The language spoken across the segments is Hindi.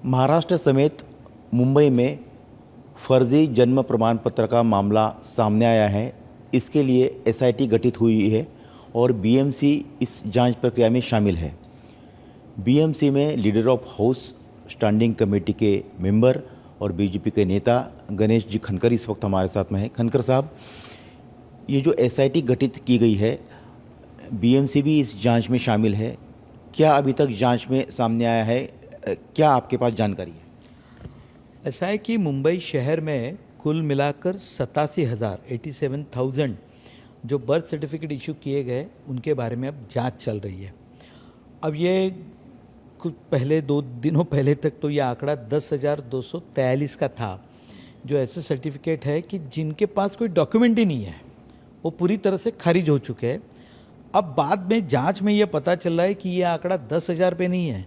महाराष्ट्र समेत मुंबई में फर्जी जन्म प्रमाण पत्र का मामला सामने आया है। इसके लिए एसआईटी गठित हुई है और बीएमसी इस जांच प्रक्रिया में शामिल है। बीएमसी में leader of house standing committee के मेंबर और बीजेपी के नेता गणेश जी खनकर इस वक्त हमारे साथ में है। खनकर साहब, ये जो एसआईटी गठित की गई है, बीएमसी भी इस जांच में शामिल है। क्या अभी तक जांच में सामने आया है? क्या आपके पास जानकारी है? ऐसा है कि मुंबई शहर में कुल मिलाकर 87,000 जो बर्थ सर्टिफिकेट इशू किए गए उनके बारे में अब जांच चल रही है। अब ये कुछ पहले 2 दिनों पहले तक तो ये आंकड़ा 10,243 का था, जो ऐसे सर्टिफिकेट है कि जिनके पास कोई डॉक्यूमेंट ही नहीं है, वो पूरी तरह से खारिज हो चुके हैं। अब बाद में जांच में ये पता चल रहा है कि ये आंकड़ा 10,000 पे नहीं है,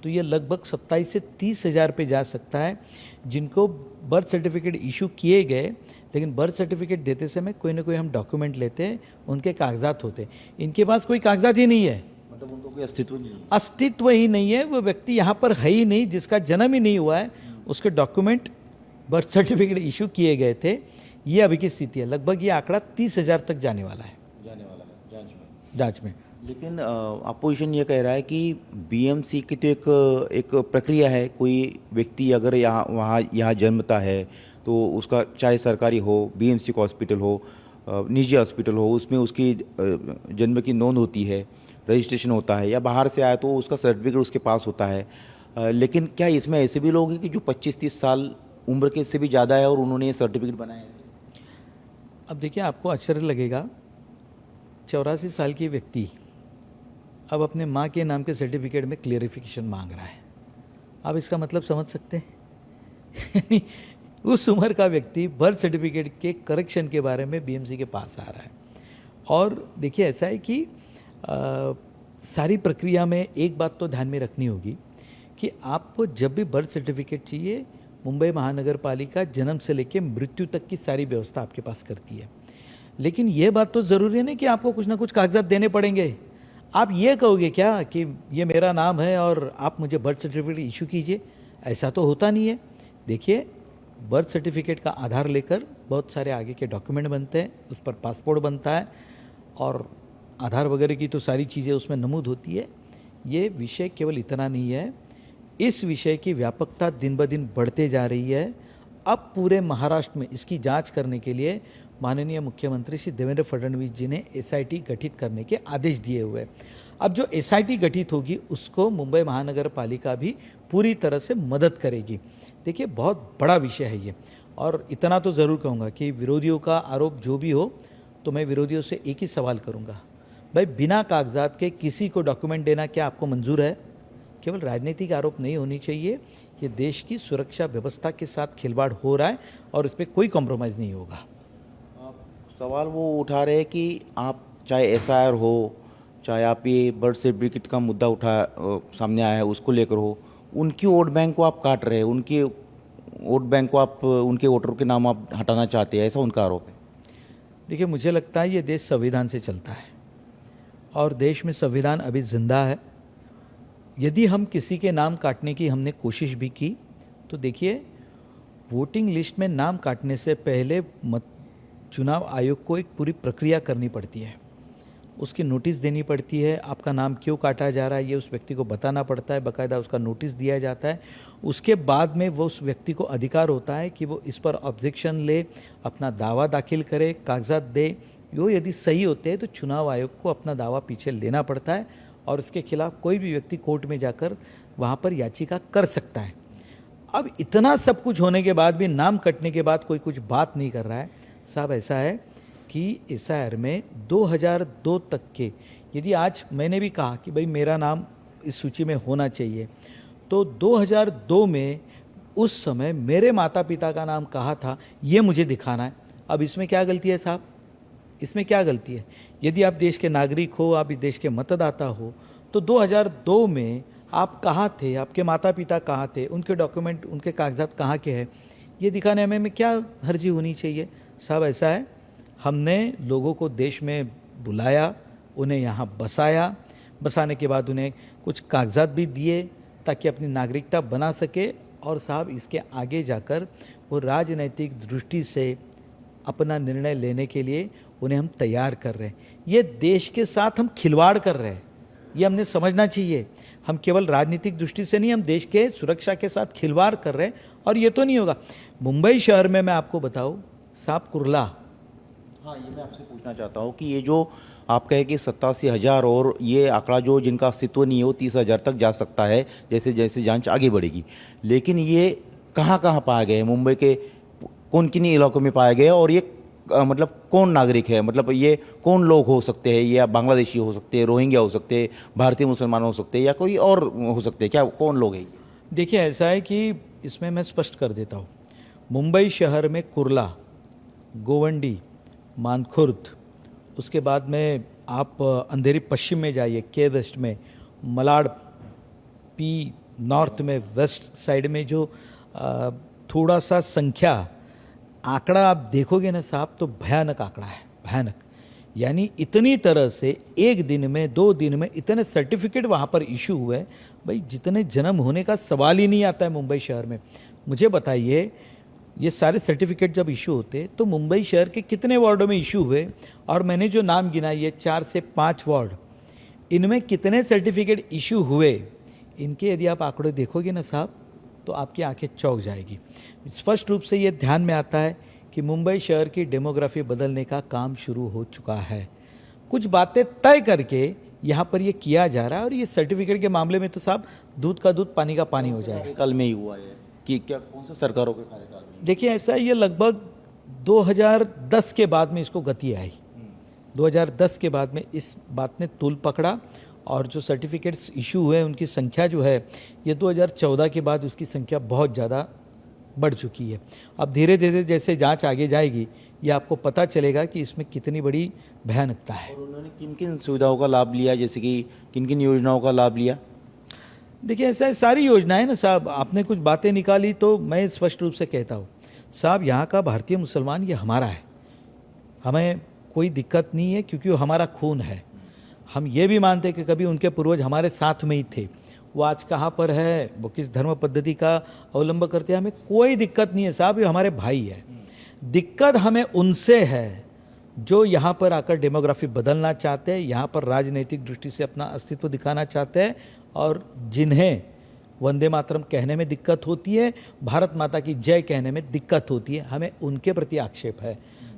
तो ये लगभग 27 से 30,000 पे जा सकता है, जिनको बर्थ सर्टिफिकेट इशू किए गए, लेकिन बर्थ सर्टिफिकेट देते समय कोई ना कोई हम डॉक्यूमेंट लेते हैं, उनके कागजात होते हैं। इनके पास कोई कागजात ही नहीं है, मतलब उनको कोई अस्तित्व ही नहीं है। वो व्यक्ति यहाँ पर है ही नहीं, जिसका जन्म ही नहीं हुआ है, उसके डॉक्यूमेंट बर्थ सर्टिफिकेट इशू किए गए थे। ये अभी की स्थिति है। लगभग ये आंकड़ा 30,000 तक जाने वाला है जांच में। लेकिन अपोजिशन ये कह रहा है कि बीएमसी की तो एक प्रक्रिया है। कोई व्यक्ति अगर यहाँ जन्मता है तो उसका, चाहे सरकारी हो, बीएमसी का हॉस्पिटल हो, निजी हॉस्पिटल हो, उसमें उसकी जन्म की नोंद होती है, रजिस्ट्रेशन होता है, या बाहर से आया तो उसका सर्टिफिकेट उसके पास होता है। लेकिन क्या इसमें ऐसे भी लोग हैं कि जो 25-30 साल उम्र के से भी ज़्यादा है और उन्होंने ये सर्टिफिकेट बनाया है? अब देखिए, आपको आश्चर्य लगेगा, 84 साल की व्यक्ति अब अपने माँ के नाम के सर्टिफिकेट में क्लियरिफिकेशन मांग रहा है। आप इसका मतलब समझ सकते हैं? उस उम्र का व्यक्ति बर्थ सर्टिफिकेट के करेक्शन के बारे में बीएमसी के पास आ रहा है। और देखिए, ऐसा है कि सारी प्रक्रिया में एक बात तो ध्यान में रखनी होगी कि आपको जब भी बर्थ सर्टिफिकेट चाहिए, मुंबई महानगर पालिका जन्म से लेकर मृत्यु तक की सारी व्यवस्था आपके पास करती है। लेकिन ये बात तो ज़रूरी नहीं कि आपको कुछ ना कुछ कागजात देने पड़ेंगे। आप ये कहोगे क्या कि ये मेरा नाम है और आप मुझे बर्थ सर्टिफिकेट इशू कीजिए? ऐसा तो होता नहीं है। देखिए, बर्थ सर्टिफिकेट का आधार लेकर बहुत सारे आगे के डॉक्यूमेंट बनते हैं, उस पर पासपोर्ट बनता है और आधार वगैरह की तो सारी चीज़ें उसमें नमूद होती है। ये विषय केवल इतना नहीं है, इस विषय की व्यापकता दिन ब दिन बढ़ते जा रही है। अब पूरे महाराष्ट्र में इसकी जांच करने के लिए माननीय मुख्यमंत्री श्री देवेंद्र फडणवीस जी ने एसआईटी गठित करने के आदेश दिए हुए। अब जो एसआईटी गठित होगी उसको मुंबई महानगर पालिका भी पूरी तरह से मदद करेगी। देखिए, बहुत बड़ा विषय है ये। और इतना तो ज़रूर कहूँगा कि विरोधियों का आरोप जो भी हो, तो मैं विरोधियों से एक ही सवाल करूँगा, भाई बिना कागजात के किसी को डॉक्यूमेंट देना क्या आपको मंजूर है? केवल राजनीतिक आरोप नहीं होनी चाहिए। ये देश की सुरक्षा व्यवस्था के साथ खिलवाड़ हो रहा है और इस पर कोई कॉम्प्रोमाइज़ नहीं होगा। सवाल वो उठा रहे हैं कि आप चाहे एसआईआर हो, चाहे आप ये बर्थ सर्टिफिकेट का मुद्दा सामने आया है उसको लेकर हो, उनकी वोट बैंक को आप काट रहे हैं, उनके वोट बैंक को आप, उनके वोटरों के नाम आप हटाना चाहते हैं, ऐसा उनका आरोप है। देखिए, मुझे लगता है ये देश संविधान से चलता है और देश में संविधान अभी जिंदा है। यदि हम किसी के नाम काटने की हमने कोशिश भी की, तो देखिए, वोटिंग लिस्ट में नाम काटने से पहले चुनाव आयोग को एक पूरी प्रक्रिया करनी पड़ती है, उसकी नोटिस देनी पड़ती है। आपका नाम क्यों काटा जा रहा है ये उस व्यक्ति को बताना पड़ता है, बाकायदा उसका नोटिस दिया जाता है। उसके बाद में वो उस व्यक्ति को अधिकार होता है कि वो इस पर ऑब्जेक्शन ले, अपना दावा दाखिल करे, कागजात दे। वो यदि सही होते हैं तो चुनाव आयोग को अपना दावा पीछे लेना पड़ता है और इसके खिलाफ कोई भी व्यक्ति कोर्ट में जाकर वहाँ पर याचिका कर सकता है। अब इतना सब कुछ होने के बाद भी, नाम कटने के बाद कोई कुछ बात नहीं कर रहा है। साहब, ऐसा है कि एसआईआर में 2002 तक के, यदि आज मैंने भी कहा कि भाई मेरा नाम इस सूची में होना चाहिए, तो 2002 में उस समय मेरे माता पिता का नाम कहा था, ये मुझे दिखाना है। अब इसमें क्या गलती है साहब? इसमें क्या गलती है? यदि आप देश के नागरिक हो, आप इस देश के मतदाता हो, तो 2002 में आप कहाँ थे, आपके माता पिता कहाँ थे, उनके डॉक्यूमेंट, उनके कागजात कहाँ के हैं, ये दिखाने में क्या हर्जी होनी चाहिए? साहब, ऐसा है, हमने लोगों को देश में बुलाया, उन्हें यहाँ बसाया, बसाने के बाद उन्हें कुछ कागजात भी दिए, ताकि अपनी नागरिकता बना सके, और साहब इसके आगे जाकर वो राजनीतिक दृष्टि से अपना निर्णय लेने के लिए उन्हें हम तैयार कर रहे हैं। ये देश के साथ हम खिलवाड़ कर रहे हैं, ये हमने समझना चाहिए। हम केवल राजनीतिक दृष्टि से नहीं, हम देश के सुरक्षा के साथ खिलवाड़ कर रहे हैं, और ये तो नहीं होगा। मुंबई शहर में मैं आपको बताऊं, सांप कुरला। हाँ, ये मैं आपसे पूछना चाहता हूँ कि ये जो आप कहे कि 87,000 और ये आंकड़ा जो जिनका अस्तित्व नहीं है वो 30,000 तक जा सकता है जैसे जैसे जांच आगे बढ़ेगी, लेकिन ये कहाँ कहाँ पाए गए? मुंबई के कौन किन इलाकों में पाए गए? और ये मतलब कौन नागरिक है? मतलब ये कौन लोग हो सकते हैं? या बांग्लादेशी हो सकते हैं, रोहिंग्या हो सकते हैं, भारतीय मुसलमान हो सकते हैं, या कोई और हो सकते हैं? क्या कौन लोग हैं? देखिए, ऐसा है कि इसमें मैं स्पष्ट कर देता हूँ। मुंबई शहर में कुर्ला, गोवंडी, मानखुर्द, उसके बाद में आप अंधेरी पश्चिम में जाइए, के वेस्ट में, मलाड पी नॉर्थ में, वेस्ट साइड में जो थोड़ा सा संख्या आंकड़ा आप देखोगे ना साहब, तो भयानक आंकड़ा है, भयानक। यानी इतनी तरह से एक दिन में, 2 दिन में इतने सर्टिफिकेट वहाँ पर इशू हुए, भाई जितने जन्म होने का सवाल ही नहीं आता है मुंबई शहर में। मुझे बताइए, ये सारे सर्टिफिकेट जब इशू होते तो मुंबई शहर के कितने वार्डों में इशू हुए? और मैंने जो नाम गिना, ये 4 से 5 वार्ड, इनमें कितने सर्टिफिकेट इशू हुए, इनके यदि आप आंकड़े देखोगे ना साहब, तो आपकी आंखें चौंक जाएगी। स्पष्ट रूप से ये ध्यान में आता है कि मुंबई शहर की डेमोग्राफी बदलने का काम शुरू हो चुका है। कुछ बातें तय करके यहाँ पर ये किया जा रहा है, और ये सर्टिफिकेट के मामले में तो साहब दूध का दूध, पानी का पानी हो जाएगा। कार्यकाल में ही हुआ है कि क्या, कौन सा सरकारों के कार्यकाल में? देखिए, ऐसा है, ये लगभग 2010 के बाद में इसको गति आई। 2010 के बाद में इस बात ने तूल पकड़ा, और जो सर्टिफिकेट्स इशू हुए उनकी संख्या जो है, ये 2014 के बाद उसकी संख्या बहुत ज़्यादा बढ़ चुकी है। अब धीरे धीरे जैसे जांच आगे जाएगी, ये आपको पता चलेगा कि इसमें कितनी बड़ी भयानकता है। और उन्होंने किन किन सुविधाओं का लाभ लिया, जैसे कि किन किन योजनाओं का लाभ लिया? देखिए, ऐसा है, सारी योजनाएं ना साहब, आपने कुछ बातें निकाली तो मैं स्पष्ट रूप से कहता हूँ साहब, यहाँ का भारतीय मुसलमान ये हमारा है, हमें कोई दिक्कत नहीं है, क्योंकि वो हमारा खून है। हम ये भी मानते हैं कि कभी उनके पूर्वज हमारे साथ में ही थे, वो आज कहाँ पर है, वो किस धर्म पद्धति का अवलंबन करते हैं, हमें कोई दिक्कत नहीं है साहब, ये हमारे भाई है। दिक्कत हमें उनसे है जो यहाँ पर आकर डेमोग्राफी बदलना चाहते हैं, यहाँ पर राजनीतिक दृष्टि से अपना अस्तित्व दिखाना चाहते हैं, और जिन्हें वंदे मातरम कहने में दिक्कत होती है, भारत माता की जय कहने में दिक्कत होती है, हमें उनके प्रति आक्षेप है।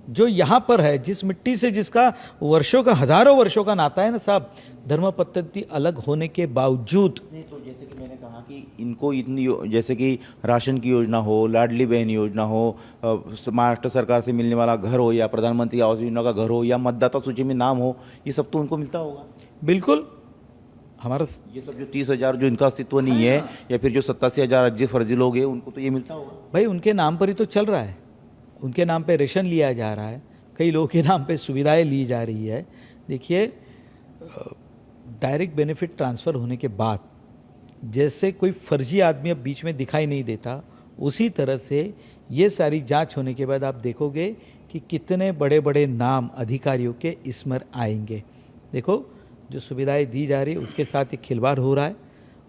जो यहाँ पर है, जिस मिट्टी से जिसका वर्षों का, हजारों वर्षों का नाता है ना साहब, धर्म पद्धति अलग होने के बावजूद। नहीं, तो जैसे कि मैंने कहा कि इनको इतनी जैसे कि राशन की योजना हो, लाडली बहन योजना हो, महाराष्ट्र सरकार से मिलने वाला घर हो, या प्रधानमंत्री आवास योजना का घर हो, या मतदाता सूची में नाम हो, ये सब तो उनको मिलता होगा। बिल्कुल, हमारा ये सब जो 30,000 जो इनका अस्तित्व नहीं है, या फिर जो 87,000 अर्जी फर्जी लोग हैं, उनको तो ये मिलता होगा। भाई उनके नाम पर ही तो चल रहा है, उनके नाम पे रेशन लिया जा रहा है, कई लोगों के नाम पे सुविधाएं ली जा रही है। देखिए, डायरेक्ट बेनिफिट ट्रांसफ़र होने के बाद जैसे कोई फर्जी आदमी अब बीच में दिखाई नहीं देता, उसी तरह से ये सारी जांच होने के बाद आप देखोगे कि कितने बड़े बड़े नाम अधिकारियों के इसमें आएंगे। देखो, जो सुविधाएं दी जा रही है उसके साथ एक खिलवाड़ हो रहा है।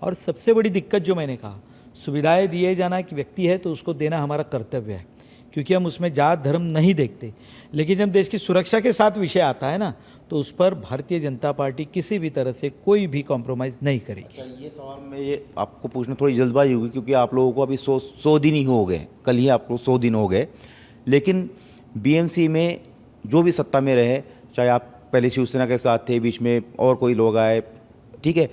और सबसे बड़ी दिक्कत जो मैंने कहा, सुविधाएं दिए जाना, कि व्यक्ति है तो उसको देना हमारा कर्तव्य है, क्योंकि हम उसमें जात धर्म नहीं देखते। लेकिन जब देश की सुरक्षा के साथ विषय आता है ना, तो उस पर भारतीय जनता पार्टी किसी भी तरह से कोई भी कॉम्प्रोमाइज़ नहीं करेगी। अच्छा, ये सवाल में ये आपको पूछना थोड़ी जल्दबाजी होगी, क्योंकि आप लोगों को अभी 100 दिन ही हो गए, कल ही आपको 100 दिन हो गए। लेकिन बीएमसी में जो भी सत्ता में रहे, चाहे आप पहले शिवसेना के साथ थे, बीच में और कोई लोग आए, ठीक है,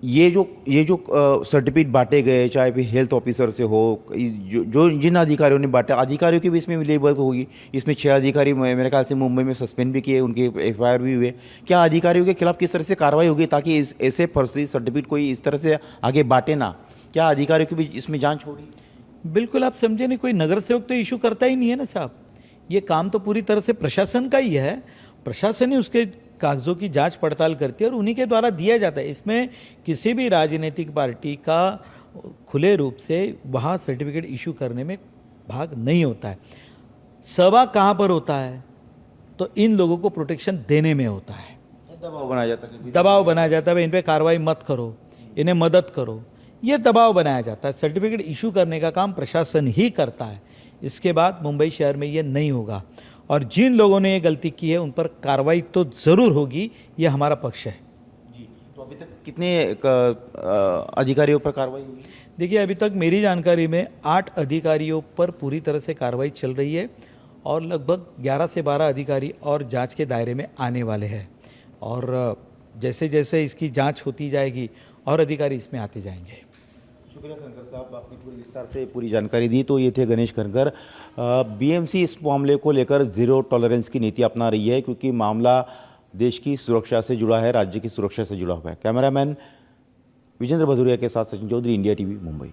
ये जो सर्टिफिकेट बांटे गए, चाहे फिर हेल्थ ऑफिसर से हो, जो जिन अधिकारियों ने बांटे, अधिकारियों की भी इसमें मिलीभगत होगी। इसमें 6 अधिकारी मेरे ख्याल से मुंबई में सस्पेंड भी किए, उनके FIR भी हुए। क्या अधिकारियों के खिलाफ किस तरह से कार्रवाई होगी ताकि ऐसे फर्जी सर्टिफिकेट कोई इस तरह से आगे बांटे ना? क्या अधिकारियों की भी इसमें जाँच होगी? बिल्कुल, आप समझे नहीं, कोई नगर सेवक तो इशू करता ही नहीं है ना साहब। ये काम तो पूरी तरह से प्रशासन का ही है, प्रशासन ही उसके कागजों की जांच पड़ताल करती है और उन्हीं के द्वारा दिया जाता है। इसमें किसी भी राजनीतिक पार्टी का खुले रूप से वहाँ सर्टिफिकेट इशू करने में भाग नहीं होता है। सहभाग कहाँ पर होता है? तो इन लोगों को प्रोटेक्शन देने में होता है। दबाव बनाया जाता है, दबाव बनाया जाता है, इन पे कार्रवाई मत करो, इन्हें मदद करो, ये दबाव बनाया जाता है। सर्टिफिकेट इशू करने का काम प्रशासन ही करता है। इसके बाद मुंबई शहर में ये नहीं होगा और जिन लोगों ने ये गलती की है उन पर कार्रवाई तो ज़रूर होगी, ये हमारा पक्ष है। जी, तो अभी तक कितने अधिकारियों पर कार्रवाई हुई? देखिए, अभी तक मेरी जानकारी में 8 अधिकारियों पर पूरी तरह से कार्रवाई चल रही है और लगभग 11 से 12 अधिकारी और जांच के दायरे में आने वाले हैं और जैसे जैसे इसकी जांच होती जाएगी और अधिकारी इसमें आते जाएंगे। शुक्रिया खनकर साहब, आपने पूरी विस्तार से पूरी जानकारी दी। तो ये थे गणेश खनकर। बीएमसी इस मामले को लेकर ज़ीरो टॉलरेंस की नीति अपना रही है क्योंकि मामला देश की सुरक्षा से जुड़ा है, राज्य की सुरक्षा से जुड़ा हुआ है। कैमरामैन विजेंद्र भदौरिया के साथ सचिन चौधरी, इंडिया टीवी, मुंबई।